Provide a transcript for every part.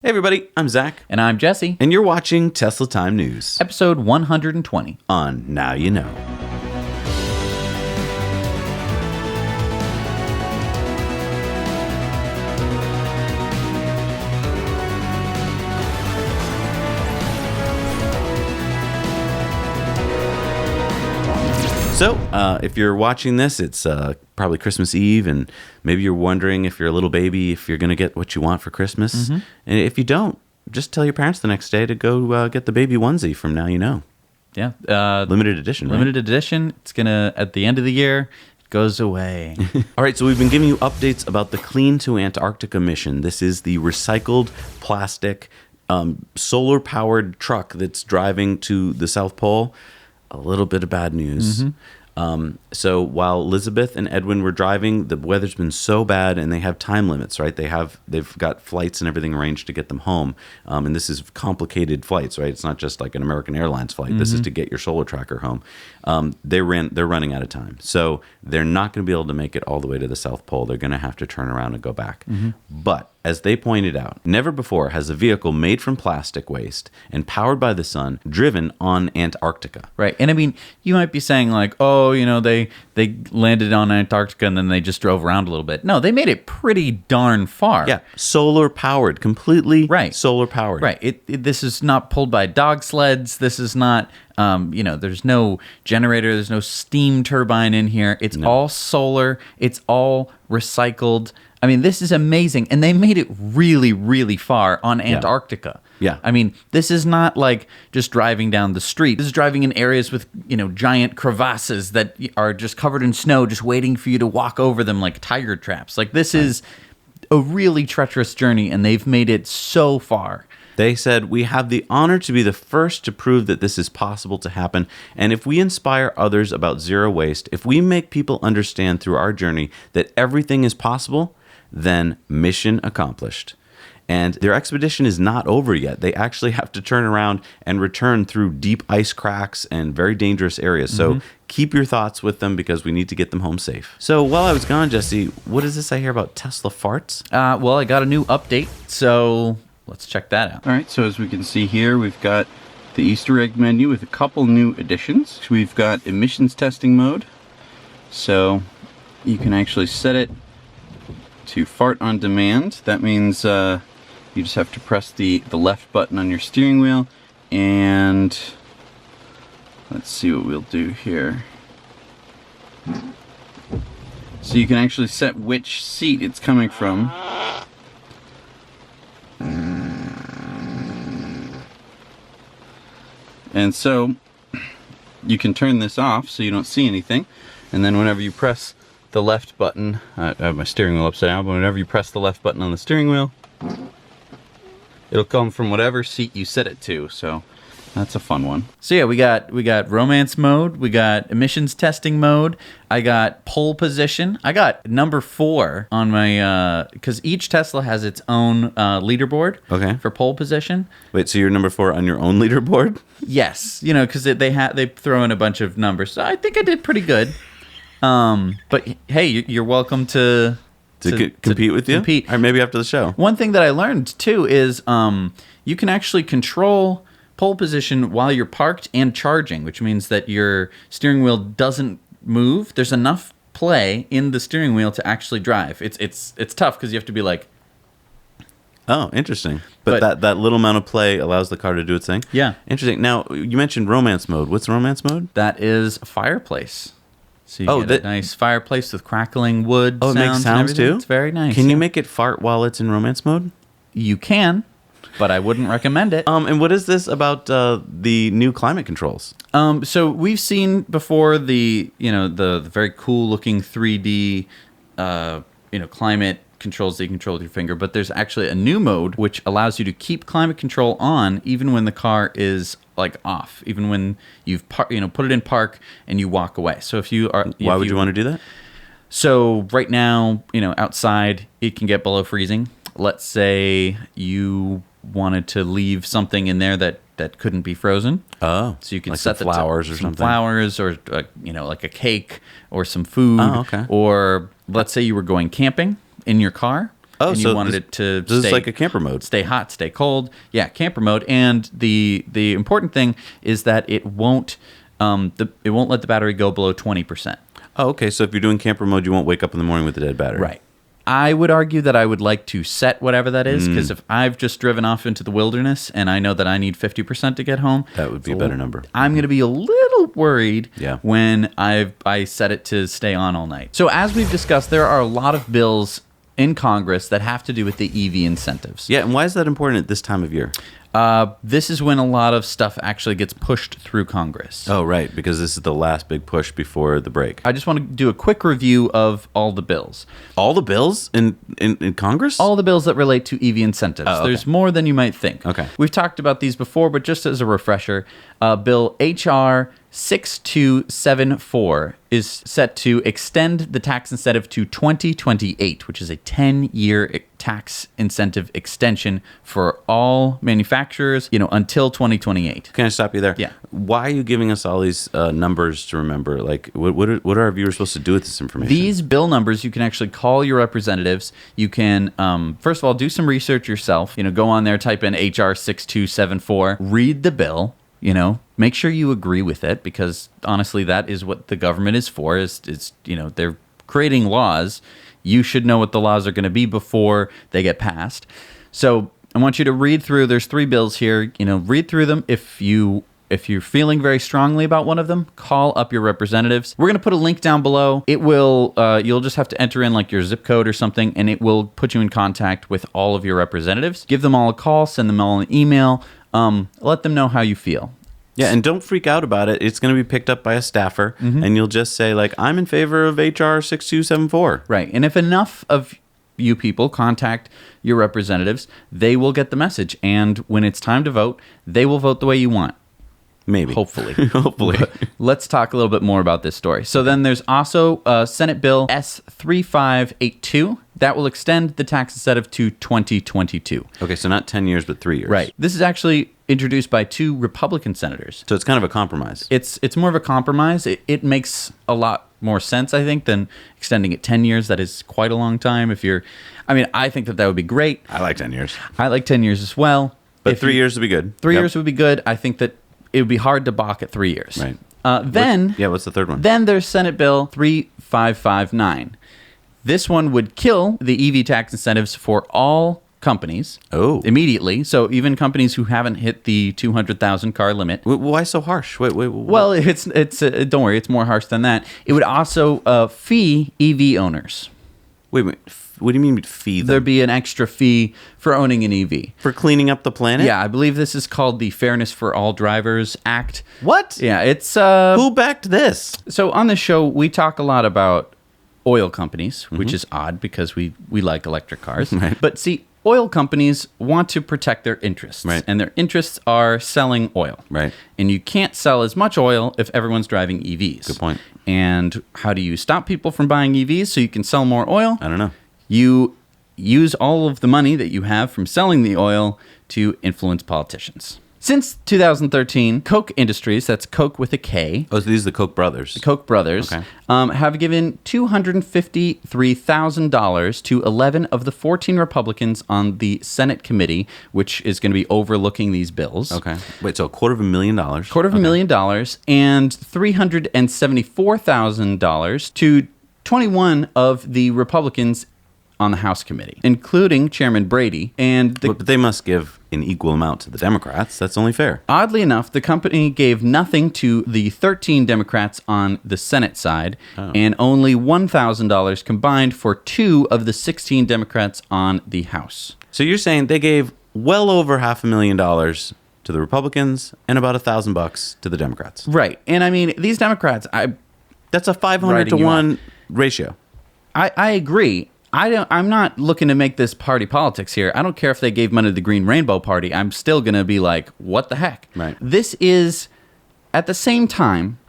Hey everybody, I'm Zach. And I'm Jesse. And you're watching Tesla Time News. Episode 120. On Now You Know. So, if you're watching this, it's probably Christmas Eve, and maybe you're wondering if you're a little baby, if you're going to get what you want for Christmas. Mm-hmm. And if you don't, just tell your parents the next day to go get the baby onesie from Now You Know. Yeah. Limited edition, right? Limited edition. It's going to, at the end of the year, it goes away. All right, so we've been giving you updates about the Clean to Antarctica mission. This is the recycled plastic, solar-powered truck that's driving to the South Pole. A little bit of bad news. Mm-hmm. So while Elizabeth and Edwin were driving, the weather's been so bad, and they have time limits, right? They've got flights and everything arranged to get them home. And this is complicated flights, right? It's not just like an American Airlines flight. Mm-hmm. This is to get your solar tracker home. They're running out of time. So they're not going to be able to make it all the way to the South Pole. They're going to have to turn around and go back. Mm-hmm. But as they pointed out, never before has a vehicle made from plastic waste and powered by the sun driven on Antarctica. Right. And I mean, you might be saying like, oh, you know, they landed on Antarctica and then they just drove around a little bit. No, they made it pretty darn far. Yeah. Solar powered, completely right. Solar powered. Right. This is not pulled by dog sleds. This is not, there's no generator. There's no steam turbine in here. It's all solar. It's all recycled. I mean, this is amazing. And they made it really, really far on Antarctica. Yeah. I mean, this is not like just driving down the street. This is driving in areas with, giant crevasses that are just covered in snow, just waiting for you to walk over them like tiger traps. Like, this is a really treacherous journey, and they've made it so far. They said, we have the honor to be the first to prove that this is possible to happen. And if we inspire others about zero waste, if we make people understand through our journey that everything is possible, then mission accomplished. And their expedition is not over yet. They actually have to turn around and return through deep ice cracks and very dangerous areas. So keep your thoughts with them because we need to get them home safe. So while I was gone, Jesse, what is this I hear about Tesla farts? Well, I got a new update, so let's check that out. All right, so as we can see here, we've got the Easter egg menu with a couple new additions. We've got emissions testing mode. So you can actually set it to fart on demand. That means you just have to press the left button on your steering wheel, and let's see what we'll do here. So you can actually set which seat it's coming from. And so you can turn this off so you don't see anything, and then whenever you press the left button, I have my steering wheel upside down, but whenever you press the left button on the steering wheel, it'll come from whatever seat you set it to. So that's a fun one. So yeah, we got romance mode, we got emissions testing mode, I got pole position, I got number 4 on my because each Tesla has its own leaderboard for pole position. Wait, so you're number 4 on your own leaderboard? Yes, because they throw in a bunch of numbers. So I think I did pretty good. But hey, you're welcome to compete with you? Compete. Or maybe after the show. One thing that I learned, too, is you can actually control pole position while you're parked and charging, which means that your steering wheel doesn't move. There's enough play in the steering wheel to actually drive. It's tough because you have to be like... Oh, interesting. But that little amount of play allows the car to do its thing? Yeah. Interesting. Now, you mentioned romance mode. What's romance mode? That is a fireplace. So you get a nice fireplace with crackling wood sounds. Oh, it makes sounds too? It's very nice. Can you make it fart while it's in romance mode? You can, but I wouldn't recommend it. And what is this about the new climate controls? So we've seen before the very cool looking 3D climate controls that you control with your finger, but there's actually a new mode which allows you to keep climate control on even when the car is like off, even when you've put it in park and you walk away. So if you are, why would you want to do that? So right now, outside it can get below freezing. Let's say you wanted to leave something in there that couldn't be frozen. Oh, so you can like set some flowers or some something. Flowers or like a cake or some food. Oh, okay. Or let's say you were going camping in your car. Oh, and so you wanted it to this is like a camper mode. Stay hot, stay cold. Yeah, camper mode. And the important thing is that it won't it won't let the battery go below 20%. Oh, okay. So if you're doing camper mode, you won't wake up in the morning with a dead battery. Right. I would argue that I would like to set whatever that is, because if I've just driven off into the wilderness and I know that I need 50% to get home, That would be a better number. I'm going to be a little worried Yeah. when I set it to stay on all night. So as we've discussed, there are a lot of bills in Congress that have to do with the EV incentives. Yeah, and why is that important at this time of year? This is when a lot of stuff actually gets pushed through Congress. Oh, right, because this is the last big push before the break. I just want to do a quick review of all the bills. All the bills in Congress? All the bills that relate to EV incentives. Oh, okay. There's more than you might think. Okay. We've talked about these before, but just as a refresher, Bill H.R. 6274 is set to extend the tax incentive to 2028, which is a 10-year tax incentive extension for all manufacturers, until 2028. Can I stop you there? Yeah. Why are you giving us all these numbers to remember? Like, what are our viewers supposed to do with this information? These bill numbers, you can actually call your representatives. You can, first of all, do some research yourself. Go on there, type in HR 6274, read the bill. Make sure you agree with it, because honestly, that is what the government is for. Is they're creating laws. You should know what the laws are going to be before they get passed. So I want you to read through. There's 3 bills here. Read through them. If you're feeling very strongly about one of them, call up your representatives. We're going to put a link down below. It will, you'll just have to enter in like your zip code or something, and it will put you in contact with all of your representatives. Give them all a call, send them all an email. Let them know how you feel. Yeah, and don't freak out about it. It's going to be picked up by a staffer, and you'll just say, like, I'm in favor of HR 6274. Right. And if enough of you people contact your representatives, they will get the message. And when it's time to vote, they will vote the way you want. Maybe. Hopefully. Hopefully. Let's talk a little bit more about this story. So then there's also Senate Bill S3582. That will extend the tax incentive to 2022. Okay, so not 10 years, but 3 years. Right. This is actually introduced by 2 Republican senators. So it's kind of a compromise. It's more of a compromise. It makes a lot more sense, I think, than extending it 10 years. That is quite a long time. I think that would be great. I like 10 years. I like 10 years as well. But 3 years would be good. 3 years would be good. I think that it would be hard to balk at 3 years. Right. What's the third one? Then there's Senate Bill 3559. This one would kill the EV tax incentives for all companies immediately. So even companies who haven't hit the 200,000 car limit. Why so harsh? Wait. Well, it's don't worry, it's more harsh than that. It would also fee EV owners. Wait. What do you mean fee them? There'd be an extra fee for owning an EV. For cleaning up the planet? Yeah, I believe this is called the Fairness for All Drivers Act. What? Yeah, it's... Who backed this? So on the show, we talk a lot about oil companies, which is odd because we like electric cars. Right. But see, oil companies want to protect their interests. Right. And their interests are selling oil. Right. And you can't sell as much oil if everyone's driving EVs. Good point. And how do you stop people from buying EVs so you can sell more oil? I don't know. You use all of the money that you have from selling the oil to influence politicians. Since 2013, Koch Industries, that's Koch with a K. Oh, so these are the Koch brothers. The Koch brothers Okay. have given $253,000 to 11 of the 14 Republicans on the Senate committee, which is going to be overlooking these bills. Okay. Wait, so $250,000. $250,000 and $374,000 to 21 of the Republicans on the House committee, including Chairman Brady. But they must give an equal amount to the Democrats. That's only fair. Oddly enough, the company gave nothing to the 13 Democrats on the Senate side and only $1,000 combined for 2 of the 16 Democrats on the House. So you're saying they gave well over $500,000 to the Republicans and about $1,000 to the Democrats. Right. And these Democrats, That's a 500 to 1 ratio. I agree. I'm not looking to make this party politics here. I don't care if they gave money to the Green Rainbow Party. I'm still going to be like, what the heck? Right. This is, at the same time,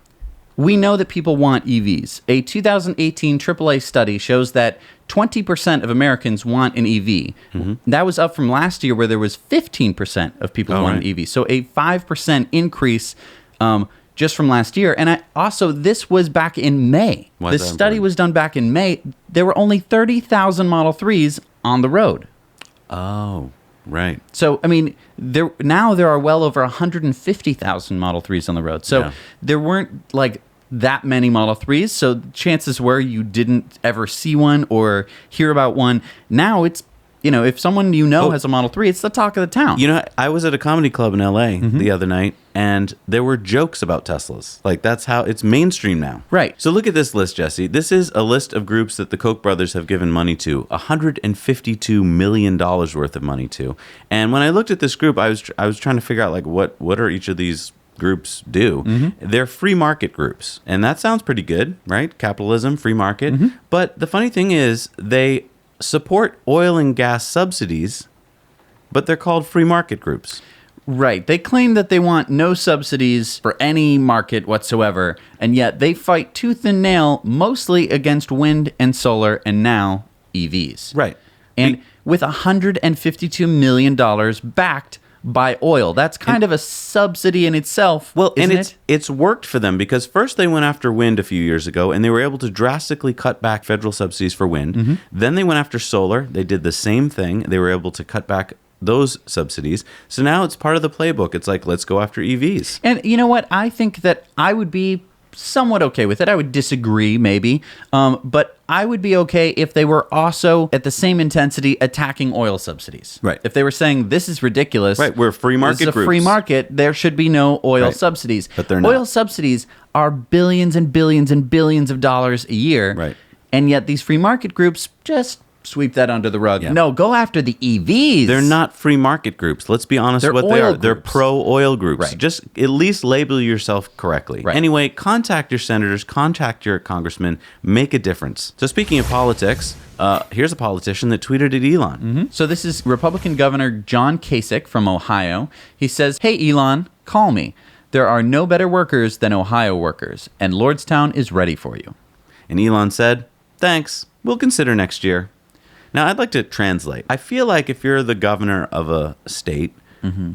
we know that people want EVs. A 2018 AAA study shows that 20% of Americans want an EV. Mm-hmm. That was up from last year where there was 15% of people who wanted EVs. So a 5% increase just from last year. And this was back in May. Why The is that study important? was done back in May. There were only 30,000 Model 3s on the road. Oh, right. So, I mean, there are well over 150,000 Model 3s on the road. So Yeah. there weren't like that many Model 3s. So chances were you didn't ever see one or hear about one. Now it's, if someone has a Model 3, it's the talk of the town. I was at a comedy club in LA the other night, and there were jokes about Teslas. Like, that's how it's mainstream now. Right. So look at this list, Jesse. This is a list of groups that the Koch brothers have given money to, $152 million worth of money to. And when I looked at this group, I was trying to figure out, like, what are each of these groups do? They're free market groups. And that sounds pretty good, right? Capitalism, free market. But the funny thing is, they support oil and gas subsidies, but they're called free market groups. Right. They claim that they want no subsidies for any market whatsoever, and yet they fight tooth and nail mostly against wind and solar and now EVs. Right. And with $152 million backed by oil. That's kind of a subsidy in itself. Well, isn't and it's worked for them, because first they went after wind a few years ago, and they were able to drastically cut back federal subsidies for wind. Then they went after solar. They did the same thing. They were able to cut back those subsidies. So now it's part of the playbook. It's like, let's go after EVs. And you know what? I think that I would be somewhat okay with it. I would disagree, maybe. But I would be okay if they were also, at the same intensity, attacking oil subsidies. Right. If they were saying, this is ridiculous. Right, we're free market This is a groups. free market. There should be no oil Right. subsidies. But they're not. Oil subsidies are billions and billions and billions of dollars a year. Right. And yet these free market groups just sweep that under the rug. Yeah. No, go after the EVs. They're not free market groups. Let's be honest They're what they oil are. They're groups. pro-oil groups. Right. Just at least label yourself correctly. Right. Anyway, contact your senators, contact your congressmen, make a difference. So speaking of politics, here's a politician that tweeted at Elon. So this is Republican Governor John Kasich from Ohio. He says, "Hey, Elon, call me. There are no better workers than Ohio workers, and Lordstown is ready for you." And Elon said, thanks, we'll consider next year. Now, I'd like to translate. I feel like if you're the governor of a state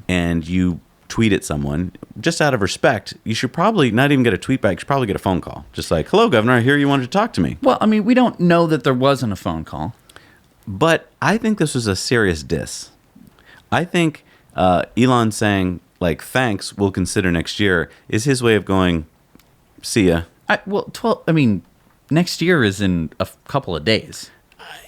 and you tweet at someone, just out of respect, you should probably not even get a tweet back. You should probably get a phone call. Just like, hello, governor, I hear you wanted to talk to me. Well, I mean, we don't know that there wasn't a phone call. But I think this was a serious diss. I think Elon saying, like, thanks, we'll consider next year, is his way of going, see ya. Next year is in a couple of days.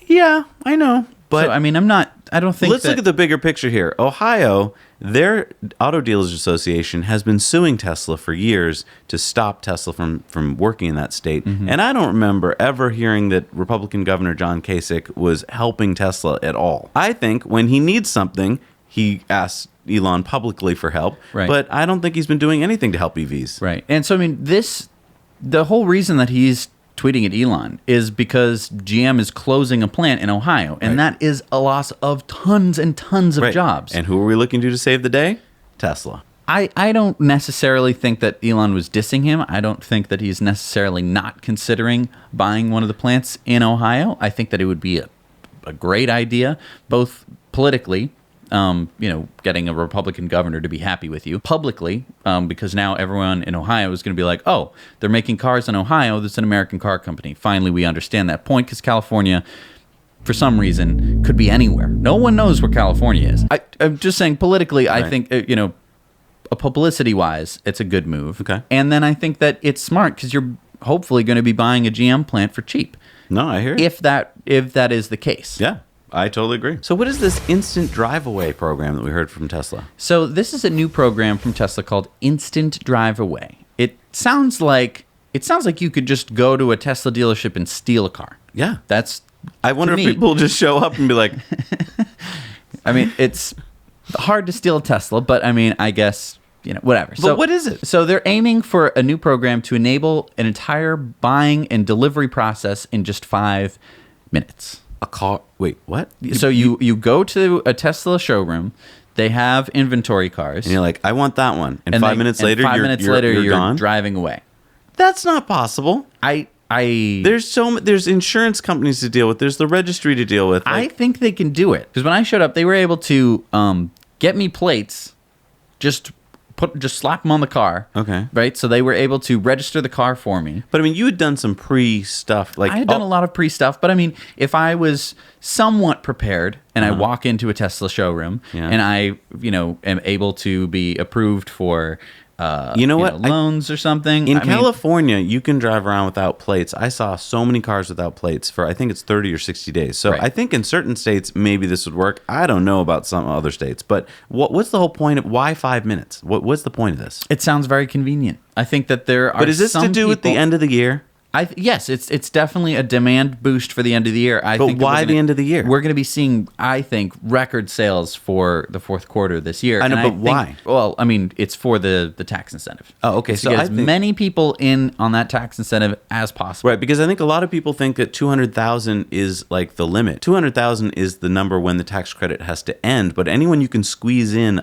Yeah, I know. But So, I mean, I don't think let's look at the bigger picture here. Ohio, their Auto Dealers Association has been suing Tesla for years to stop Tesla from working in that state. And I don't remember ever hearing that Republican Governor John Kasich was helping Tesla at all. I think when he needs something, he asks Elon publicly for help. Right. But I don't think he's been doing anything to help EVs. Right. And so, I mean, the whole reason that he's tweeting at Elon is because GM is closing a plant in Ohio, and that is a loss of tons and tons of Right. jobs. And who are we looking to save the day? Tesla. I don't necessarily think that Elon was dissing him. I don't think that he's necessarily not considering buying one of the plants in Ohio. I think that it would be a great idea, both politically, getting a Republican governor to be happy with you, publicly, because now everyone in Ohio is going to be like, oh, they're making cars in Ohio. That's an American car company. Finally, we understand that point, because California, for some reason, could be anywhere. No one knows where California is. I'm just saying politically, I think, publicity-wise, it's a good move. Okay. And then I think that it's smart because you're hopefully going to be buying a GM plant for cheap. No, I hear you. If that is the case. Yeah, I totally agree. So what is this instant drive away program that we heard from Tesla? So this is a new program from Tesla called Instant Drive Away. It sounds like you could just go to a Tesla dealership and steal a car. Yeah. I wonder if people just show up and be like, I mean, it's hard to steal a Tesla, but I mean, I guess, whatever. But what is it? So they're aiming for a new program to enable an entire buying and delivery process in just 5 minutes. a car? Wait, what? So you go to a Tesla showroom, they have inventory cars. And you're like, I want that one. And 5 minutes later, you're gone? driving away. That's not possible. There's insurance companies to deal with. There's the registry to deal with. I think they can do it. Because when I showed up, they were able to get me plates just just slap them on the car. Okay. Right? So they were able to register the car for me. But I mean, you had done some pre-stuff. Like I had done a lot of pre-stuff, but I mean, if I was somewhat prepared and I walk into a Tesla showroom and I, am able to be approved for loans or something. In California, you can drive around without plates. I saw so many cars without plates for, I think it's 30 or 60 days. So I think in certain states, maybe this would work. I don't know about some other states. But what's the whole point of, why 5 minutes? What's the point of this? It sounds very convenient. I think that there are But is this to do with the end of the year? Yes, it's definitely a demand boost for the end of the year. But why the end of the year? We're going to be seeing, I think, record sales for the fourth quarter this year. I know, but why? Well, I mean, it's for the tax incentive. Oh, okay. It's so to get as many people in on that tax incentive as possible. Right, because I think a lot of people think that 200,000 is like the limit. 200,000 is the number when the tax credit has to end, but anyone you can squeeze in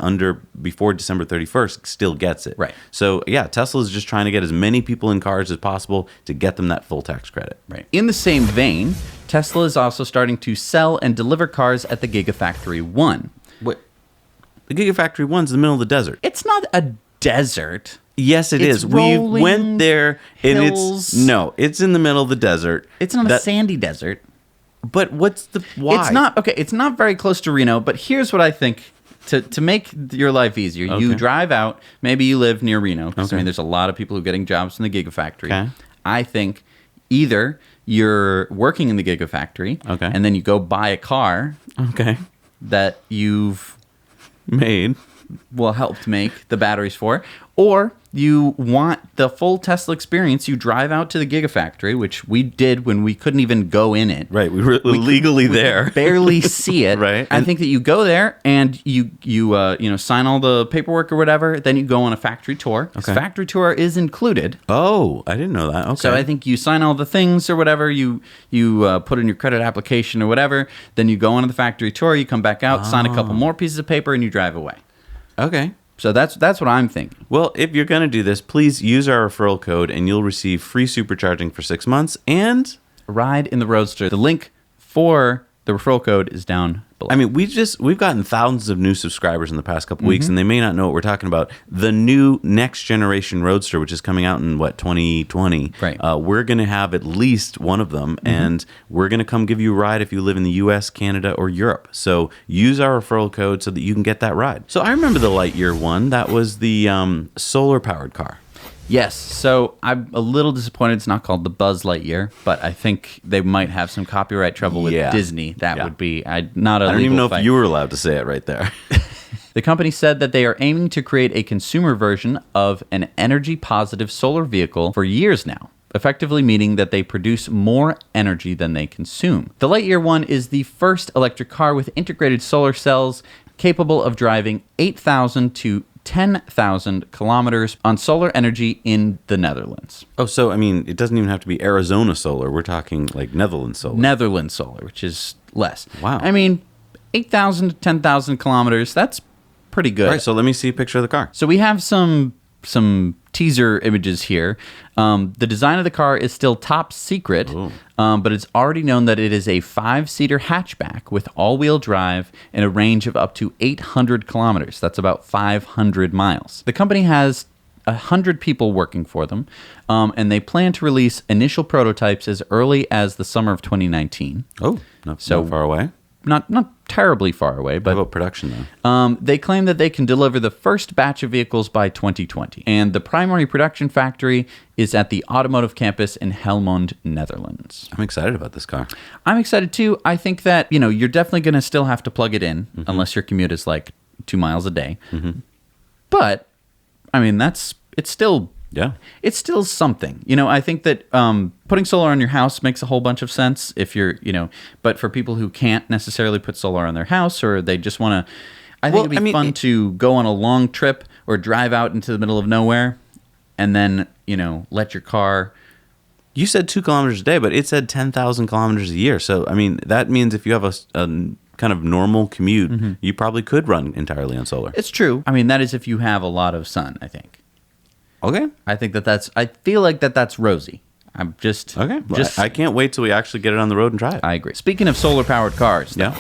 before December 31st still gets it. Right. So, yeah, Tesla is just trying to get as many people in cars as possible to get them that full tax credit. Right. In the same vein, Tesla is also starting to sell and deliver cars at the Gigafactory One. What? The Gigafactory One's in the middle of the desert. It's not a desert. Yes, It's is. We rolling went there, and hills. it's in the middle of the desert. It's not a sandy desert. But what's the why? It's not okay. It's not very close to Reno. But here's what I think. To make your life easier, you drive out. Maybe you live near Reno. Because I mean, there's a lot of people who are getting jobs from the Gigafactory. Okay. I think either you're working in the Gigafactory, and then you go buy a car, that you've helped make the batteries for, or you want the full Tesla experience, you drive out to the Gigafactory, which we did when we couldn't even go in it. Right, we were legally there. Barely see it. Right. I think that you go there and you sign all the paperwork or whatever, then you go on a factory tour. Factory tour is included. Oh, I didn't know that. Okay. So I think you sign all the things or whatever, you put in your credit application or whatever, then you go on the factory tour, you come back out, sign a couple more pieces of paper, and you drive away. Okay. So that's what I'm thinking. Well, if you're going to do this, please use our referral code and you'll receive free supercharging for 6 months and a ride in the Roadster. The link for the referral code is down below. I mean, we've gotten thousands of new subscribers in the past couple weeks, and they may not know what we're talking about. The new next generation Roadster, which is coming out in 2020. Right. We're going to have at least one of them, and we're going to come give you a ride if you live in the U.S., Canada, or Europe. So use our referral code so that you can get that ride. So I remember the Lightyear One. That was the solar powered car. Yes, so I'm a little disappointed it's not called the Buzz Lightyear, but I think they might have some copyright trouble with Disney. That would be not a I don't legal even know fight. if you were allowed to say it right there. The company said that they are aiming to create a consumer version of an energy-positive solar vehicle for years now, effectively meaning that they produce more energy than they consume. The Lightyear One is the first electric car with integrated solar cells capable of driving 8,000 to 10,000 kilometers on solar energy in the Netherlands. Oh, so, I mean, it doesn't even have to be Arizona solar. We're talking like Netherlands solar. Netherlands solar, which is less. Wow. I mean, 8,000 to 10,000 kilometers, that's pretty good. All right, so let me see a picture of the car. So we have some teaser images here. The design of the car is still top secret, but it's already known that it is a 5-seater hatchback with all-wheel drive and a range of up to 800 kilometers. That's about 500 miles. The company has 100 people working for them, and they plan to release initial prototypes as early as the summer of 2019. Oh, not far away. Not terribly far away, but how about production though? They claim that they can deliver the first batch of vehicles by 2020, and the primary production factory is at the automotive campus in Helmond, Netherlands. I'm excited about this car. I'm excited too. I think that you're definitely going to still have to plug it in unless your commute is like 2 miles a day. But I mean, it's still. Yeah. It's still something. I think that putting solar on your house makes a whole bunch of sense if you're, but for people who can't necessarily put solar on their house or they just want to, I think it'd be fun to go on a long trip or drive out into the middle of nowhere and then, let your car. You said 2 kilometers a day, but it said 10,000 kilometers a year. So, I mean, that means if you have a kind of normal commute, you probably could run entirely on solar. It's true. I mean, that is if you have a lot of sun, I think. Okay. I think I feel like that's rosy. I'm just... Okay. I can't wait till we actually get it on the road and try it. I agree. Speaking of solar-powered cars, yeah,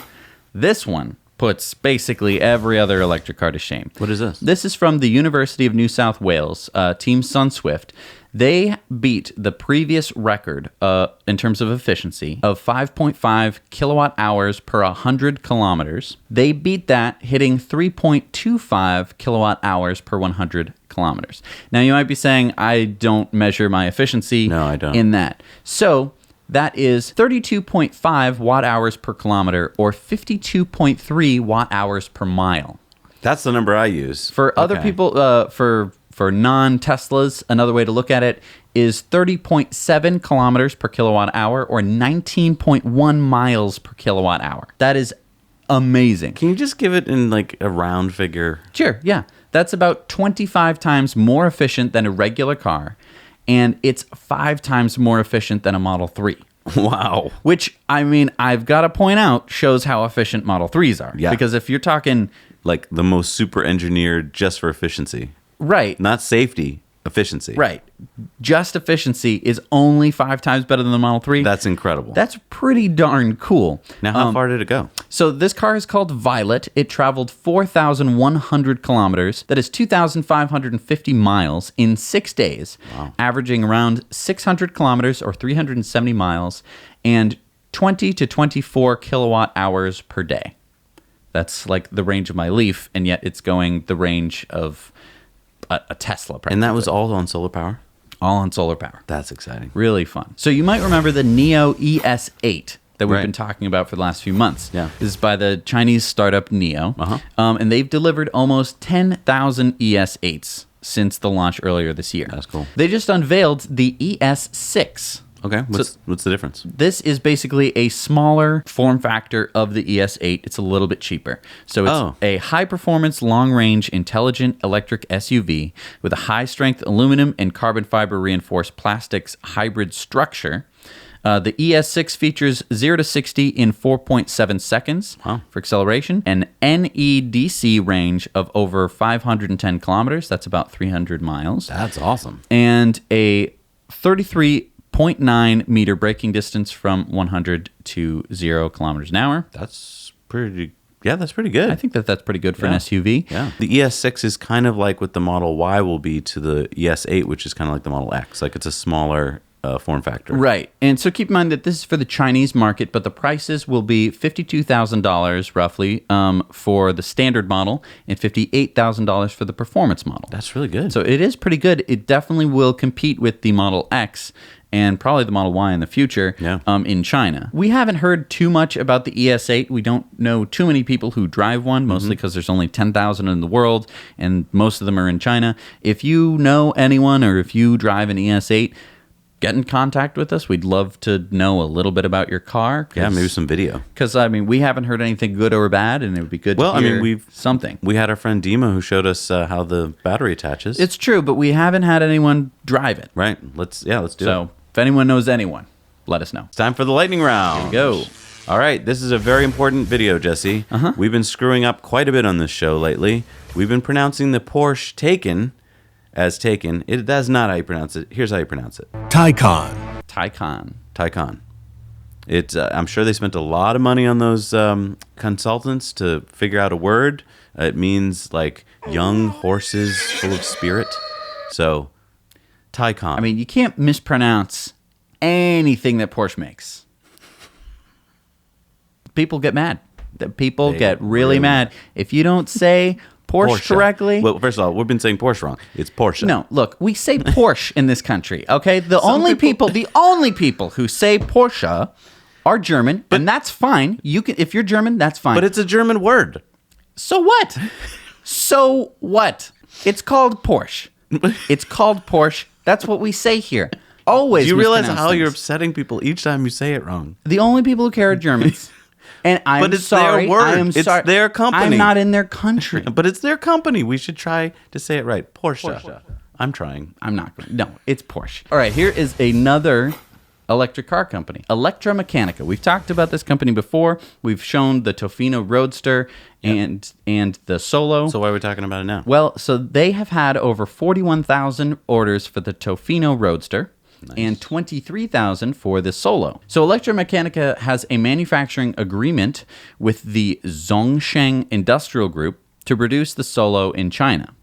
this one puts basically every other electric car to shame. What is this? This is from the University of New South Wales, Team SunSwift. They beat the previous record in terms of efficiency of 5.5 kilowatt hours per 100 kilometers. They beat that, hitting 3.25 kilowatt hours per 100 kilometers. Now, you might be saying, I don't measure my efficiency No, I don't. in that. So that is 32.5 watt hours per kilometer or 52.3 watt hours per mile. That's the number I use. For other people, for non-Teslas, another way to look at it is 30.7 kilometers per kilowatt hour or 19.1 miles per kilowatt hour. That is amazing. Can you just give it in like a round figure? Sure, yeah. That's about 25 times more efficient than a regular car, and it's 5 times more efficient than a Model 3. Wow. Which, I mean, I've got to point out, shows how efficient Model 3s are. Yeah. Because if you're talking... Like the most super engineered just for efficiency. Right. Not safety, efficiency. Right. Just efficiency is only 5 times better than the Model 3. That's incredible. That's pretty darn cool. Now, how far did it go? So this car is called Violet. It traveled 4,100 kilometers. That is 2,550 miles in 6 days, averaging around 600 kilometers or 370 miles and 20 to 24 kilowatt hours per day. That's like the range of my Leaf, and yet it's going the range of a Tesla. And that was all on solar power? all on solar power. That's exciting. Really fun. So you might remember the Nio ES6 that we've been talking about for the last few months. Yeah. This is by the Chinese startup Nio. And they've delivered almost 10,000 ES8s since the launch earlier this year. That's cool. They just unveiled the ES6. Okay, what's the difference? This is basically a smaller form factor of the ES8. It's a little bit cheaper. So it's a high-performance, long-range, intelligent electric SUV with a high-strength aluminum and carbon fiber reinforced plastics hybrid structure. The ES6 features 0 to 60 in 4.7 seconds for acceleration, an NEDC range of over 510 kilometers. That's about 300 miles. That's awesome. And a 33.9 meter braking distance from 100 to 0 kilometers an hour. That's pretty good. I think that's pretty good for an SUV. Yeah. The ES6 is kind of like what the Model Y will be to the ES8, which is kind of like the Model X. Like it's a smaller form factor. Right. And so keep in mind that this is for the Chinese market, but the prices will be $52,000 roughly for the standard model and $58,000 for the performance model. That's really good. So it is pretty good. It definitely will compete with the Model X and probably the Model Y in the future in China. We haven't heard too much about the ES8. We don't know too many people who drive one, mostly because there's only 10,000 in the world, and most of them are in China. If you know anyone or if you drive an ES8, get in contact with us. We'd love to know a little bit about your car. Yeah, maybe some video. Because, I mean, we haven't heard anything good or bad, and it would be good to hear something. We had our friend Dima who showed us how the battery attaches. It's true, but we haven't had anyone drive it. Right. Let's do it. So, if anyone knows anyone, let us know. It's time for the lightning round. Here we go. All right. This is a very important video, Jesse. We've been screwing up quite a bit on this show lately. We've been pronouncing the Porsche Taycan as Taken. That's not how you pronounce it. Here's how you pronounce it. Taycan. It's. I'm sure they spent a lot of money on those consultants to figure out a word. It means like young horses full of spirit. So, Taycan. I mean, you can't mispronounce anything that Porsche makes. People get mad. People get really mad. If you don't say Porsche correctly. Well, first of all, we've been saying Porsche wrong. It's Porsche. No, look, we say Porsche in this country, okay? The only people who say Porsche are German, and that's fine. You can, if you're German, that's fine. But it's a German word. So what? So what? It's called Porsche. It's called Porsche. That's what we say here. Always. Do you realize mispronounce how things. you're upsetting people each time you say it wrong? The only people who care are Germans. And I'm sorry. Their word. I am sorry. It's their company. I'm not in their country. But it's their company. We should try to say it right. Porsche. I'm trying. I'm not going. No, it's Porsche. All right, here is another electric car company, Electromechanica. We've talked about this company before. We've shown the Tofino Roadster and the Solo. So why are we talking about it now? Well, so they have had over 41,000 orders for the Tofino Roadster. and $23,000 for the Solo. So Electromechanica has a manufacturing agreement with the Zhongsheng Industrial Group to produce the Solo in China.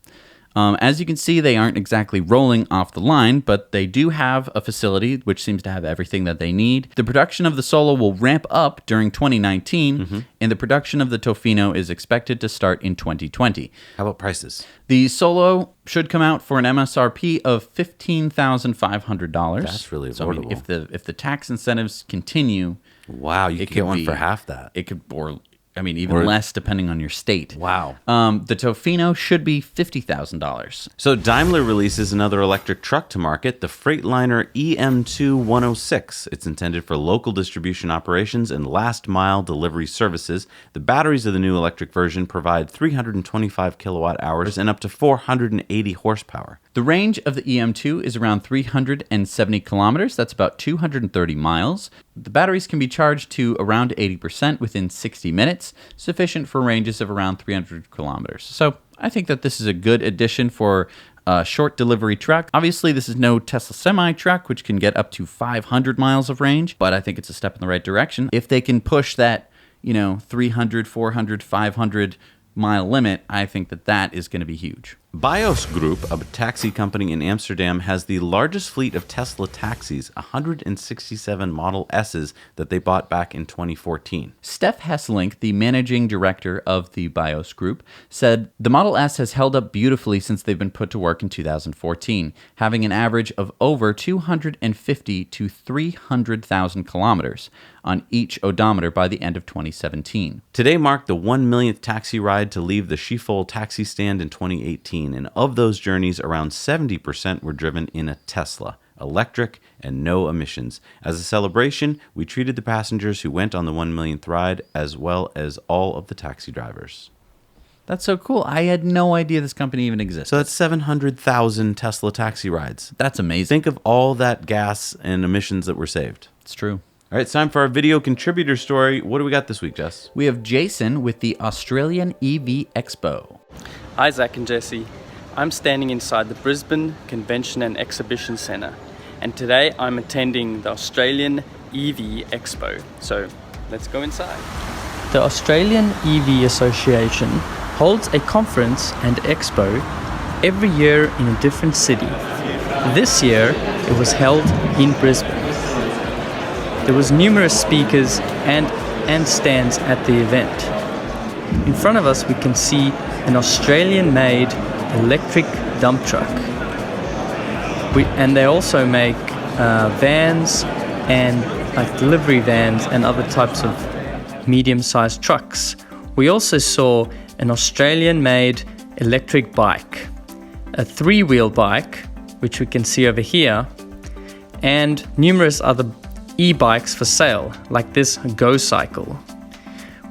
As you can see, they aren't exactly rolling off the line, but they do have a facility which seems to have everything that they need. The production of the Solo will ramp up during 2019, and the production of the Tofino is expected to start in 2020. How about prices? The Solo should come out for an MSRP of $15,500. That's really affordable. So, I mean, if the tax incentives continue, wow, you could get one for half that. It could, even less depending on your state. Wow. The Tofino should be $50,000. So Daimler releases another electric truck to market, the Freightliner EM2 106. It's intended for local distribution operations and last-mile delivery services. The batteries of the new electric version provide 325 kilowatt hours and up to 480 horsepower. The range of the EM2 is around 370 kilometers. That's about 230 miles. The batteries can be charged to around 80% within 60 minutes, sufficient for ranges of around 300 kilometers. So I think that this is a good addition for a short delivery truck. Obviously, this is no Tesla Semi truck, which can get up to 500 miles of range, but I think it's a step in the right direction. If they can push that, 300, 400, 500 mile limit, I think that is going to be huge. Bios Group, a taxi company in Amsterdam, has the largest fleet of Tesla taxis, 167 Model S's that they bought back in 2014. Steph Hesselink, the managing director of the Bios Group, said the Model S has held up beautifully since they've been put to work in 2014, having an average of over 250 to 300,000 kilometers on each odometer by the end of 2017. Today marked the 1 millionth taxi ride to leave the Schiphol taxi stand in 2018. And of those journeys, around 70% were driven in a Tesla, electric and no emissions. As a celebration, we treated the passengers who went on the 1 millionth ride as well as all of the taxi drivers. That's so cool. I had no idea this company even existed. So that's 700,000 Tesla taxi rides. That's amazing. Think of all that gas and emissions that were saved. It's true. All right, it's time for our video contributor story. What do we got this week, Jess? We have Jason with the Australian EV Expo. Hi Zach and Jesse. I'm standing inside the Brisbane Convention and Exhibition Centre, and today I'm attending the Australian EV Expo. So let's go inside. The Australian EV Association holds a conference and expo every year in a different city. This year it was held in Brisbane. There was numerous speakers and stands at the event. In front of us we can see an Australian-made electric dump truck. And they also make vans and like delivery vans and other types of medium-sized trucks. We also saw an Australian-made electric bike, a three-wheel bike, which we can see over here, and numerous other e-bikes for sale, like this Go Cycle.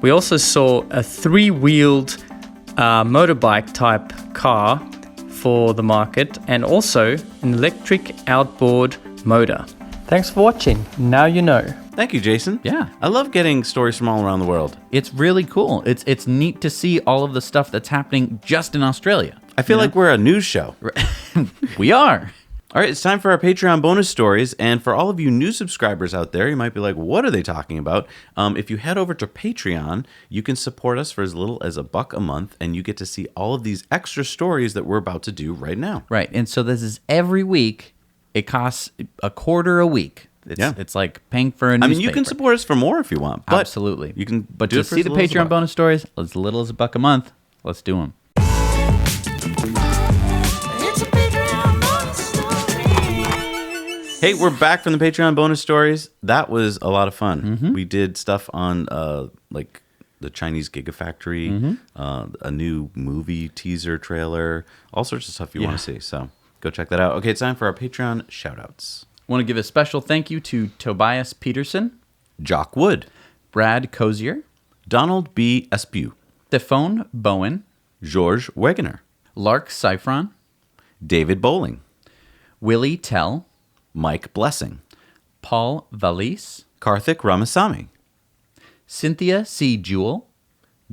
We also saw a three-wheeled motorbike type car for the market, and also an electric outboard motor. Thanks for watching. Now you know. Thank you, Jason. Yeah. I love getting stories from all around the world. It's really cool. It's neat to see all of the stuff that's happening just in Australia. I feel like we're a news show. We are. All right, it's time for our Patreon bonus stories. And for all of you new subscribers out there, you might be like, what are they talking about? If you head over to Patreon, you can support us for as little as $1 a month, and you get to see all of these extra stories that we're about to do right now. Right. And so this is every week. It costs $0.25 a week. It's like paying for a newspaper. I mean, you can support us for more if you want. But absolutely. You can but to see the Patreon bonus stories, as little as $1 a month, let's do them. Hey, we're back from the Patreon bonus stories. That was a lot of fun. Mm-hmm. We did stuff on like the Chinese Gigafactory, a new movie teaser trailer, all sorts of stuff you want to see. So go check that out. Okay, it's time for our Patreon shoutouts. Want to give a special thank you to Tobias Peterson, Jock Wood, Brad Cozier, Donald B. Espew, Stephane Bowen, Georges Wegener, Lark Sifron, David Bowling, Willie Tell, Mike Blessing, Paul Valise, Karthik Ramasamy, Cynthia C. Jewell,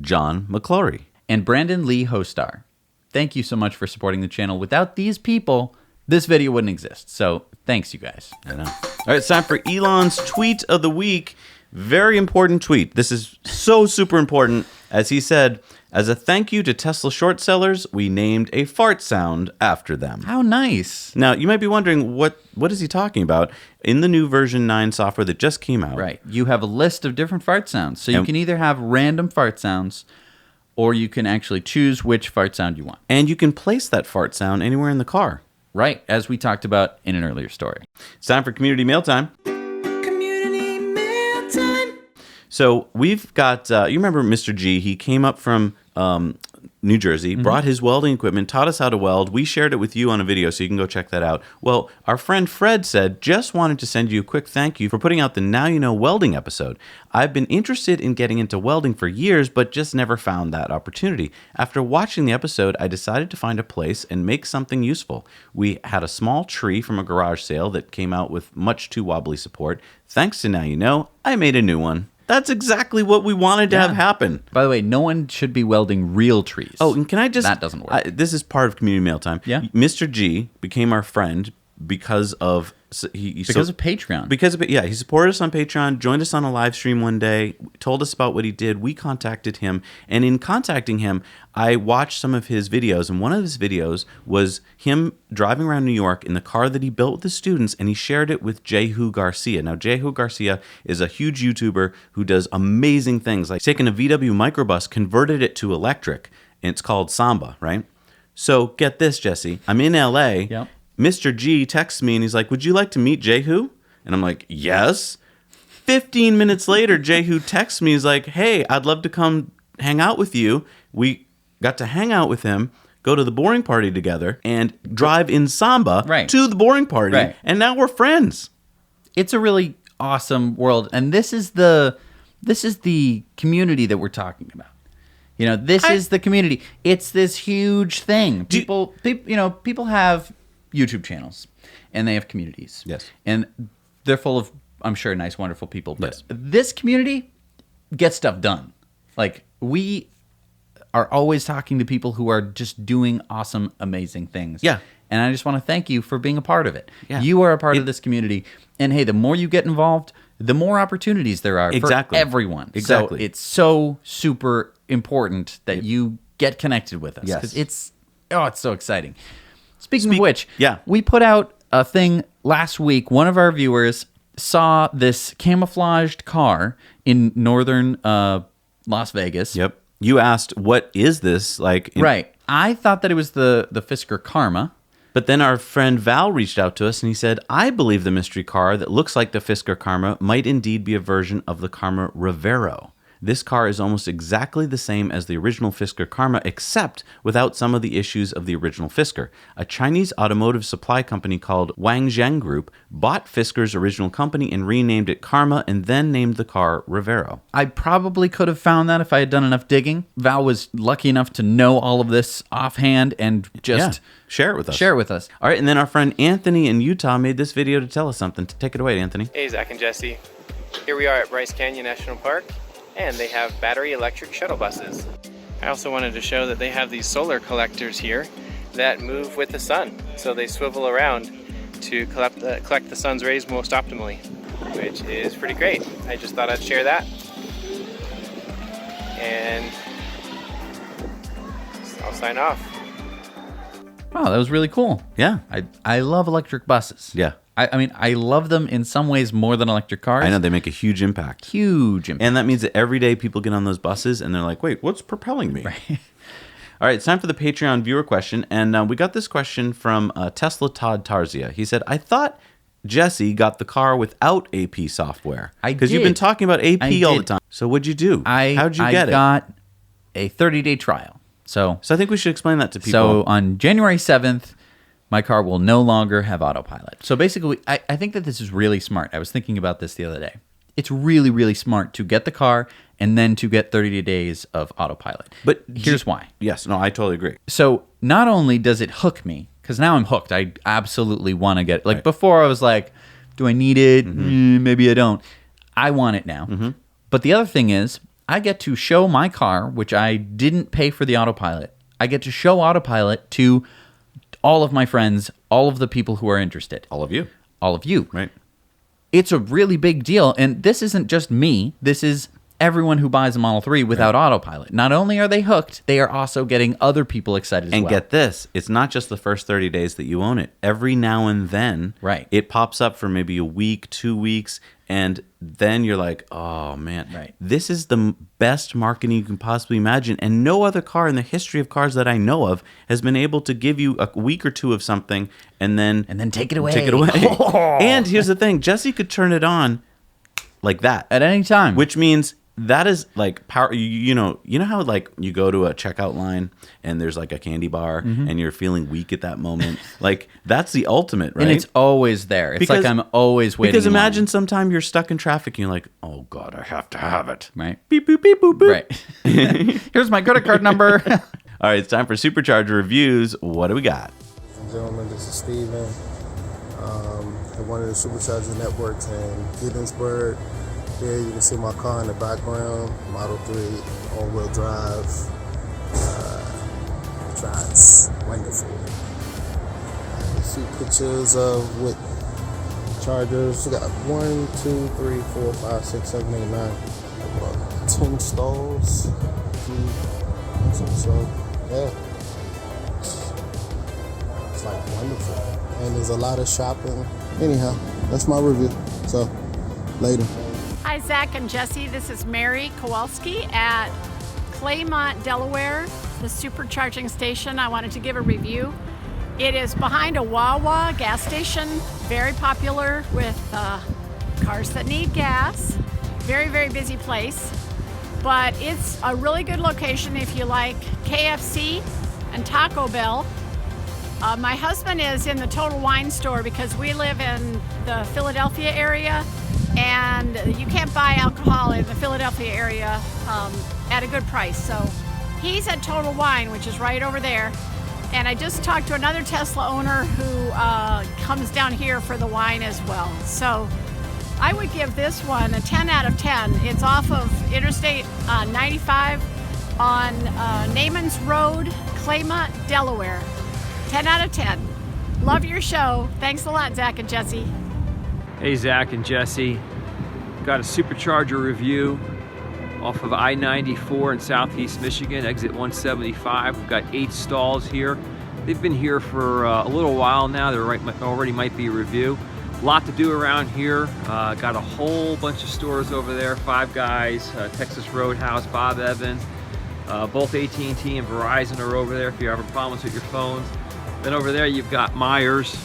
John McClory, and Brandon Lee Hostar. Thank you so much for supporting the channel. Without these people, this video wouldn't exist. So thanks, you guys. I know. All right, it's time for Elon's tweet of the week. Very important tweet. This is so super important. As he said, as a thank you to Tesla short sellers, we named a fart sound after them. How nice. Now, you might be wondering, what is he talking about? In the new version 9 software that just came out. Right. You have a list of different fart sounds. So you can either have random fart sounds, or you can actually choose which fart sound you want. And you can place that fart sound anywhere in the car. Right, as we talked about in an earlier story. It's time for Community Mail Time. Community Mail Time. So we've got, you remember Mr. G, he came up from New Jersey, brought his welding equipment, taught us how to weld. We shared it with you on a video, so you can go check that out. Well, our friend Fred said, just wanted to send you a quick thank you for putting out the Now You Know welding episode. I've been interested in getting into welding for years, but just never found that opportunity. After watching the episode, I decided to find a place and make something useful. We had a small tree from a garage sale that came out with much too wobbly support. Thanks to Now You Know, I made a new one. That's exactly what we wanted to have happen. By the way, no one should be welding real trees. Oh, and can I just... That doesn't work. This is part of Community Mail Time. Yeah. Mr. G became our friend because of... Because of Patreon. Because of it, yeah. He supported us on Patreon, joined us on a live stream one day, told us about what he did. We contacted him. And in contacting him, I watched some of his videos. And one of his videos was him driving around New York in the car that he built with the students. And he shared it with Jehu Garcia. Now, Jehu Garcia is a huge YouTuber who does amazing things. Like, he's taken a VW microbus, converted it to electric. And it's called Samba, right? So get this, Jesse. I'm in LA. Yep. Mr. G texts me and he's like, would you like to meet Jehu? And I'm like, yes. 15 minutes later, Jehu texts me. He's like, hey, I'd love to come hang out with you. We got to hang out with him, go to the boring party together, and drive in Samba to the boring party. Right. And now we're friends. It's a really awesome world. And this is the community that we're talking about. You know, this is the community. It's this huge thing. People have YouTube channels, and they have communities. Yes. And they're full of, I'm sure, nice, wonderful people. But Yes. this community gets stuff done. Like, we are always talking to people who are just doing awesome, amazing things. Yeah. And I just want to thank you for being a part of it. Yeah. You are a part of this community. And hey, the more you get involved, the more opportunities there are for everyone. Exactly. So it's so super important that you get connected with us. Yes. Because it's so exciting. Speaking of which, yeah. we put out a thing last week. One of our viewers saw this camouflaged car in northern Las Vegas. Yep. You asked, what is this? Right. I thought that it was the Fisker Karma. But then our friend Val reached out to us and he said, I believe the mystery car that looks like the Fisker Karma might indeed be a version of the Karma Revero. This car is almost exactly the same as the original Fisker Karma, except without some of the issues of the original Fisker. A Chinese automotive supply company called Wangzheng Group bought Fisker's original company and renamed it Karma and then named the car Revero. I probably could have found that if I had done enough digging. Val was lucky enough to know all of this offhand and just share it with us. All right, and then our friend Anthony in Utah made this video to tell us something. Take it away, Anthony. Hey, Zach and Jesse. Here we are at Bryce Canyon National Park, and they have battery electric shuttle buses. I also wanted to show that they have these solar collectors here that move with the sun. So they swivel around to collect the sun's rays most optimally, which is pretty great. I just thought I'd share that. And I'll sign off. Wow, that was really cool. Yeah. I love electric buses. Yeah. I mean, I love them in some ways more than electric cars. I know, they make a huge impact. Huge impact. And that means that every day people get on those buses and they're like, wait, what's propelling me? Right. All right, it's time for the Patreon viewer question. And we got this question from Tesla Todd Tarzia. He said, I thought Jesse got the car without AP software. Because you've been talking about AP all the time. So what'd you do? How'd you get it? I got a 30-day trial. So I think we should explain that to people. So on January 7th, my car will no longer have autopilot. So basically, I think that this is really smart. I was thinking about this the other day. It's really, really smart to get the car and then to get 30 days of autopilot. But here's why. Yes, no, I totally agree. So not only does it hook me, because now I'm hooked. I absolutely want to get it. Like before I was like, do I need it? Maybe I don't. I want it now. But the other thing is, I get to show my car, which I didn't pay for the autopilot. I get to show autopilot to all of my friends, all of the people who are interested, All of you. all of you. Right. It's a really big deal. And this isn't just me. This is everyone who buys a Model 3 without autopilot. Not only are they hooked, they are also getting other people excited as And well. get this, it's not just the first 30 days that you own it. Every now and then, Right. it pops up for maybe a week, 2 weeks, and then you're like, oh, man. Right. This is the best marketing you can possibly imagine, and no other car in the history of cars that I know of has been able to give you a week or two of something and then take it away. Take it away. And here's the thing, Jesse could turn it on like that. At any time. Which means that is like power. You know how like you go to a checkout line and there's like a candy bar and you're feeling weak at that moment. Like that's the ultimate, right? And it's always there. It's Because- like I'm always waiting. Because in line. imagine sometime you're stuck in traffic and you're like, oh God, I have to have it. Right. Beep boop beep boop boop. Right. Here's my credit card number. All right, it's time for Supercharger reviews. What do we got? Gentlemen, this is Steven, at one of the Supercharger networks in Gettysburg. Here you can see my car in the background, Model 3, all-wheel drive. Drives wonderful. You can see pictures of what chargers. We got 1, 2, 3, 4, 5, 6, 7, 8, 9, about 10 stalls. So, yeah. It's like wonderful. And there's a lot of shopping. Anyhow, that's my review. So, later. Hi, Zach and Jesse. This is Mary Kowalski at Claymont, Delaware, the supercharging station. I wanted to give a review. It is behind a Wawa gas station, very popular with cars that need gas. Very, very busy place. But it's a really good location if you like KFC and Taco Bell. My husband is in the Total Wine store because we live in the Philadelphia area, and you can't buy alcohol in the Philadelphia area at a good price. So he's at Total Wine, which is right over there. And I just talked to another Tesla owner who comes down here for the wine as well. So I would give this one a 10 out of 10. It's off of Interstate 95 on Naaman's Road, Claymont, Delaware. 10 out of 10. Love your show. Thanks a lot, Zach and Jesse. Hey, Zach and Jesse. Got a Supercharger review off of I-94 in Southeast Michigan, exit 175. We've got 8 stalls here. They've been here for a little while now. There already might be a review. A lot to do around here. Got a whole bunch of stores over there. Five Guys, Texas Roadhouse, Bob Evans. Both AT&T and Verizon are over there if you're having problems with your phones. Then over there you've got Myers,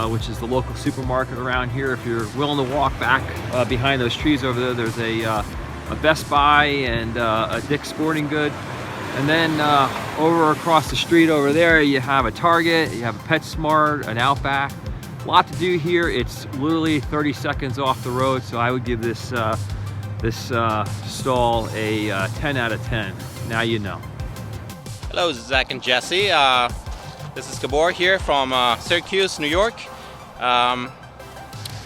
which is the local supermarket around here. If you're willing to walk back behind those trees over there, there's a Best Buy and a Dick's Sporting Good. And then over across the street over there you have a Target, you have a PetSmart, an Outback. A lot to do here. It's literally 30 seconds off the road, so I would give this stall a 10 out of 10. Now you know. Hello, Zach and Jesse. This is Gabor here from Syracuse, New York.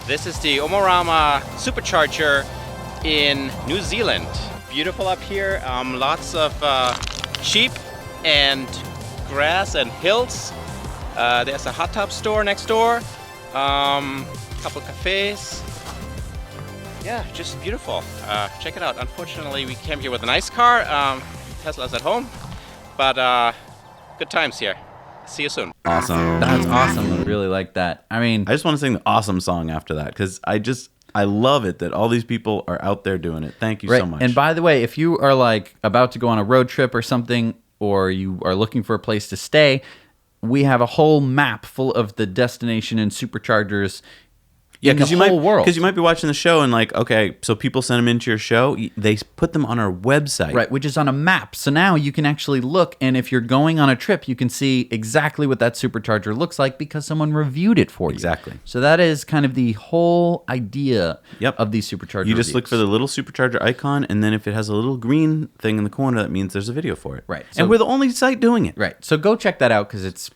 This is the Omorama Supercharger in New Zealand. Beautiful up here. Lots of sheep and grass and hills. There's a hot tub store next door. Couple cafes. Yeah, just beautiful. Check it out. Unfortunately, we came here with a nice car. Tesla's at home, but good times here. See you soon. Awesome. That's awesome. I really like that. I mean, I just want to sing the awesome song after that because I love it that all these people are out there doing it. Thank you so much. And by the way, if you are like about to go on a road trip or something, or you are looking for a place to stay, we have a whole map full of the destination and superchargers. Yeah, because you might be watching the show and like, okay, so people send them into your show. They put them on our website, right? Which is on a map. So now you can actually look, and if you're going on a trip, you can see exactly what that supercharger looks like because someone reviewed it for you. Exactly. So that is kind of the whole idea of these supercharger. You just reviews. look for the little supercharger icon, and then if it has a little green thing in the corner, that means there's a video for it. Right. And we're the only site doing it. Right. So go check that out because it's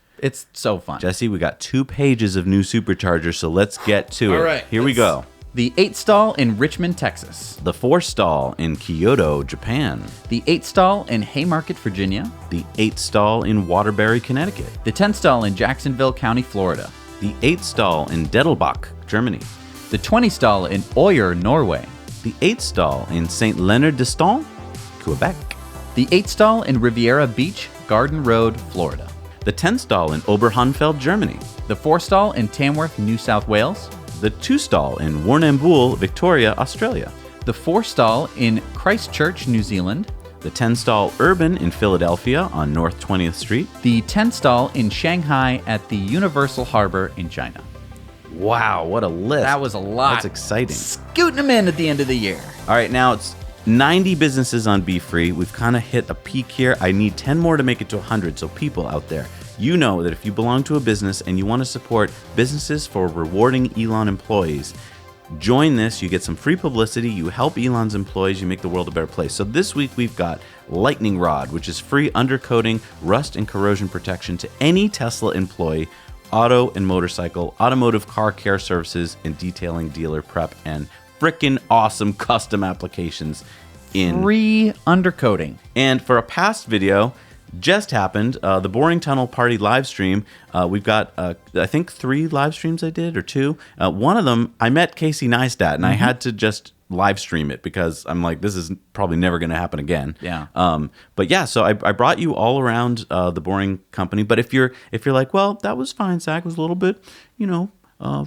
so fun. Jesse, we got 2 pages of new superchargers, so let's get to it. All right. Here we go. The 8-stall in Richmond, Texas. The 4-stall in Kyoto, Japan. The 8-stall in Haymarket, Virginia. The 8-stall in Waterbury, Connecticut. The 10-stall in Jacksonville County, Florida. The 8-stall in Dettelbach, Germany. The 20-stall in Øyer, Norway. The 8-stall in Saint Leonard d'Estaing, Quebec. The 8-stall in Riviera Beach, Garden Road, Florida. The 10-stall in Oberhonfeld, Germany. The 4-stall in Tamworth, New South Wales. The 2-stall in Warrnambool, Victoria, Australia. The 4-stall in Christchurch, New Zealand. The 10-stall Urban in Philadelphia on North 20th Street. The 10-stall in Shanghai at the Universal Harbor in China. Wow, what a list. That was a lot. That's exciting. Scooting them in at the end of the year. All right, now it's 90 businesses on Be Free. We've kind of hit a peak here. I need 10 more to make it to 100. So people out there, you know that if you belong to a business and you want to support businesses for rewarding Elon employees, join this. You get some free publicity. You help Elon's employees. You make the world a better place. So this week we've got Lightning Rod, which is free undercoating, rust and corrosion protection to any Tesla employee, auto and motorcycle, automotive car care services, and detailing dealer prep, and frickin' awesome custom applications in free undercoating. And for a past video, just happened, the Boring Tunnel Party live stream. We've got, I think, 3 live streams I did, or 2. One of them, I met Casey Neistat, and I had to just live stream it because I'm like, this is probably never going to happen again. Yeah. But yeah, so I brought you all around the Boring Company. But if you're like, well, that was fine, Zach, it was a little bit,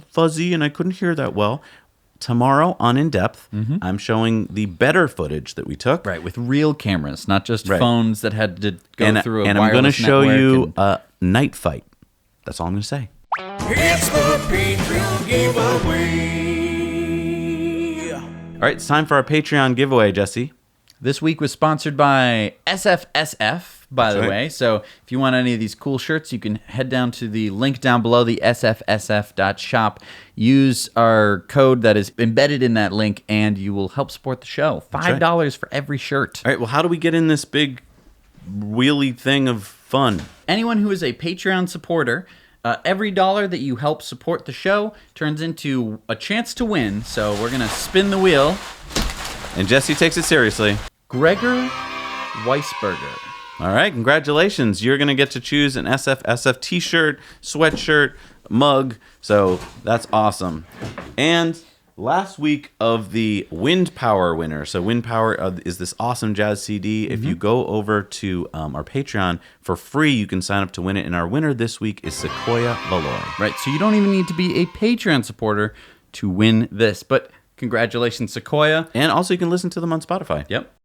fuzzy, and I couldn't hear that well. Tomorrow on In Depth, I'm showing the better footage that we took. Right, with real cameras, not just phones that had to go through a and wireless I'm going to show you and... a night fight. That's all I'm going to say. It's the Patreon giveaway. All right, it's time for our Patreon giveaway, Jesse. This week was sponsored by SFSF, by the way. So if you want any of these cool shirts, you can head down to the link down below, the sfsf.shop. Use our code that is embedded in that link, and you will help support the show. $5 for every shirt. All right, well, how do we get in this big wheelie thing of fun? Anyone who is a Patreon supporter, every dollar that you help support the show turns into a chance to win. So we're going to spin the wheel. And Jesse takes it seriously. Gregor Weisberger. All right, congratulations. You're going to get to choose an SFSF T-shirt, sweatshirt, mug. So that's awesome. And last week of the Wind Power winner. So Wind Power is this awesome jazz CD. If you go over to our Patreon for free, you can sign up to win it. And our winner this week is Sequoia Valoy. Right, so you don't even need to be a Patreon supporter to win this. But congratulations, Sequoia. And also you can listen to them on Spotify. Yep.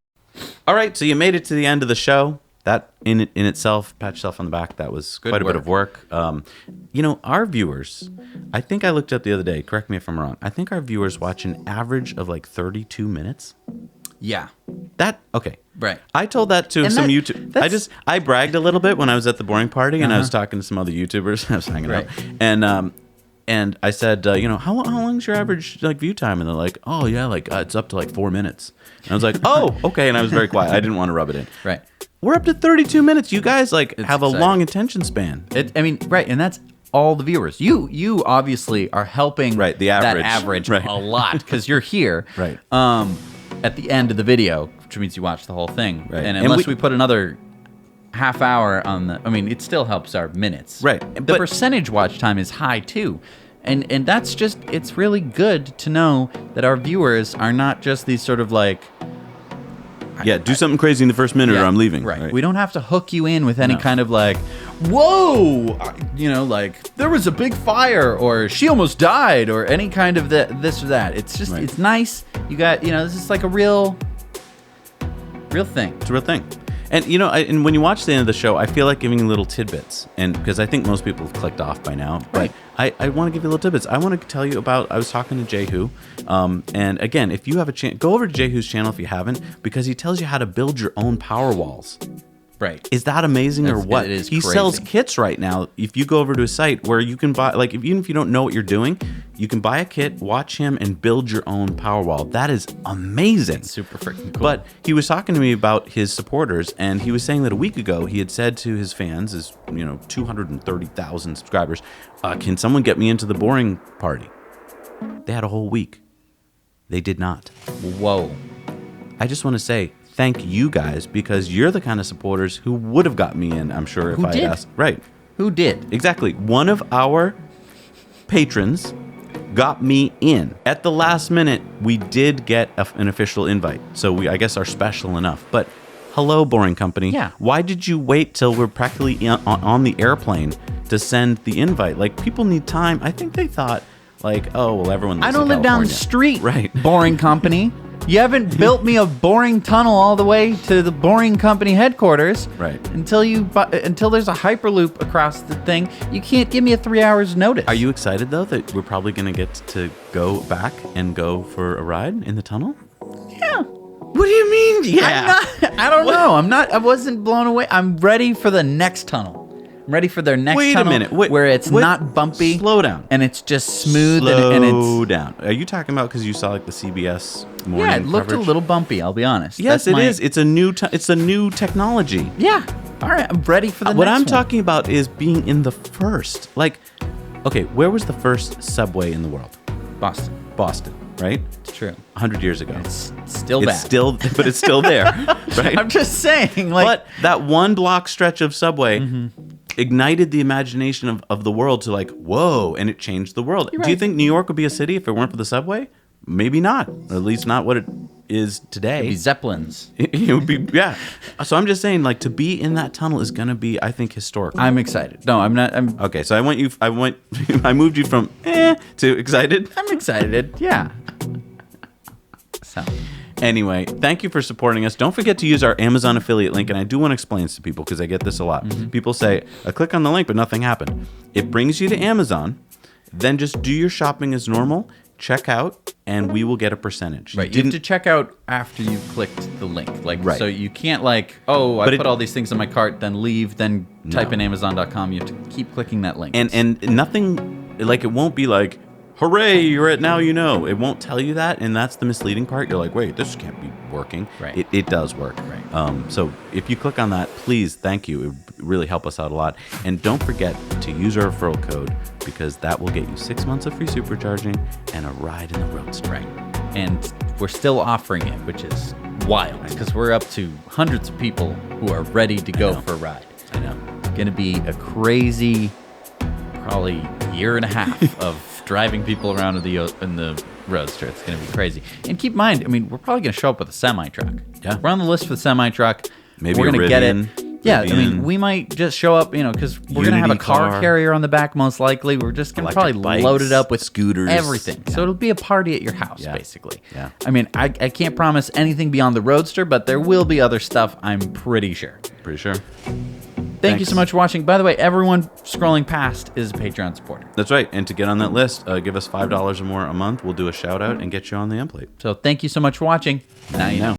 All right, so you made it to the end of the show. That in itself, pat yourself on the back, that was quite a bit of work. Our viewers, I think I looked up the other day, correct me if I'm wrong, I think our viewers watch an average of like 32 minutes. Yeah. Okay. Right. I told that to some YouTube. I bragged a little bit when I was at the Boring Party, and I was talking to some other YouTubers. I was hanging out. And I said, how long's your average view time? And they're like, oh yeah, it's up to 4 minutes. And I was like, oh, okay. And I was very quiet. I didn't want to rub it in. Right. We're up to 32 minutes. You guys have a long attention span. Right, and that's all the viewers. You obviously are helping the average a lot because you're here. Right. At the end of the video, which means you watch the whole thing. Right. And unless we put another half hour on it still helps our minutes. Right. The percentage watch time is high too. And that's just, it's really good to know that our viewers are not just these sort of do something crazy in the first minute or I'm leaving. Right. We don't have to hook you in with any kind of whoa, there was a big fire or she almost died or any kind of this or that. It's just, it's nice. You got, this is like a real thing. It's a real thing. And, and when you watch the end of the show, I feel like giving you little tidbits. And because I think most people have clicked off by now. But I want to give you little tidbits. I want to tell you about, I was talking to Jehu. And again, if you have a chance, go over to Jehu's channel if you haven't, because he tells you how to build your own power walls. Right. Is that amazing or what? It is he crazy. sells kits right now. If you go over to his site where you can buy, even if you don't know what you're doing, you can buy a kit, watch him, and build your own Powerwall. That is amazing. It's super freaking cool. But he was talking to me about his supporters, and he was saying that a week ago he had said to his fans, his 230,000 subscribers, can someone get me into the Boring Party? They had a whole week. They did not. Whoa. I just want to say thank you guys because you're the kind of supporters who would have got me in, I'm sure, if Who I did? had asked. Right. Who did? Exactly. One of our patrons got me in. At the last minute, we did get an official invite. So I guess are special enough. But hello, Boring Company. Yeah. Why did you wait till we're practically on the airplane to send the invite? Like, people need time. I think they thought, like, oh, well, everyone lives I don't in live down the California. street. Right. Boring Company. You haven't built me a boring tunnel all the way to the Boring Company headquarters. Right. Until there's a hyperloop across the thing. You can't give me a 3 hours notice. Are you excited, though, that we're probably going to get to go back and go for a ride in the tunnel? Yeah. What do you mean? Yeah. I don't know. I wasn't blown away. I'm ready for the next tunnel. I'm ready for their next Wait tunnel a minute. where it's not bumpy. Slow down. And it's just smooth. Slow and it's down. Are you talking about because you saw like the CBS morning Yeah, it looked coverage? a little bumpy, I'll be honest. Yes, it is. It's a new technology. Yeah. All right, I'm ready for the What next I'm one. talking about is being in the first. Like, okay, where was the first subway in the world? Boston, right? It's true. 100 years ago. It's still bad. But it's still there, right? I'm just saying, like, But that one block stretch of subway ignited the imagination of the world to like, whoa, and it changed the world. Do you think New York would be a city if it weren't for the subway? Maybe not. Or at least not what it is today. It'd be Zeppelins. It would be, yeah. So I'm just saying, like, to be in that tunnel is going to be, I think, historic. I'm excited. No, I'm not. Okay, so I moved you from to excited. I'm excited. Yeah. So. Anyway, thank you for supporting us. Don't forget to use our Amazon affiliate link, and I do want to explain this to people because I get this a lot. People say, I click on the link, but nothing happened. It brings you to Amazon, then just do your shopping as normal, check out, and we will get a percentage. Right, you have to check out after you clicked the link. Like, Right. So you can't like, I put all these things in my cart, then leave, then type in Amazon.com. You have to keep clicking that link. And nothing, like, it won't be like, hooray, you're at Now You Know. It won't tell you that, and that's the misleading part. You're like, wait, this can't be working. Right. It does work. Right. So if you click on that, please, thank you. It would really help us out a lot. And don't forget to use our referral code because that will get you 6 months of free supercharging and a ride in the Roadster. Right. And we're still offering it, which is wild because we're up to hundreds of people who are ready to go for a ride. I know. It's going to be a crazy, probably year and a half of driving people around in the Roadster. It's going to be crazy. And keep in mind, I mean, we're probably going to show up with a semi-truck. Yeah. We're on the list for the semi-truck. Maybe we're a going to get Rivian. it. Yeah, I Rivian. mean, we might just show up, because we're going to have a Unity car car. carrier on the back, most likely. We're just going to probably Electric load bikes, it up with scooters. everything. Yeah. So it'll be a party at your house, Yeah. basically. Yeah. I mean, I can't promise anything beyond the Roadster, but there will be other stuff, I'm pretty sure. Pretty sure. Thank you so much for watching. By the way, everyone scrolling past is a Patreon supporter. That's right. And to get on that list, give us $5 or more a month. We'll do a shout out and get you on the template. So thank you so much for watching. Now you know.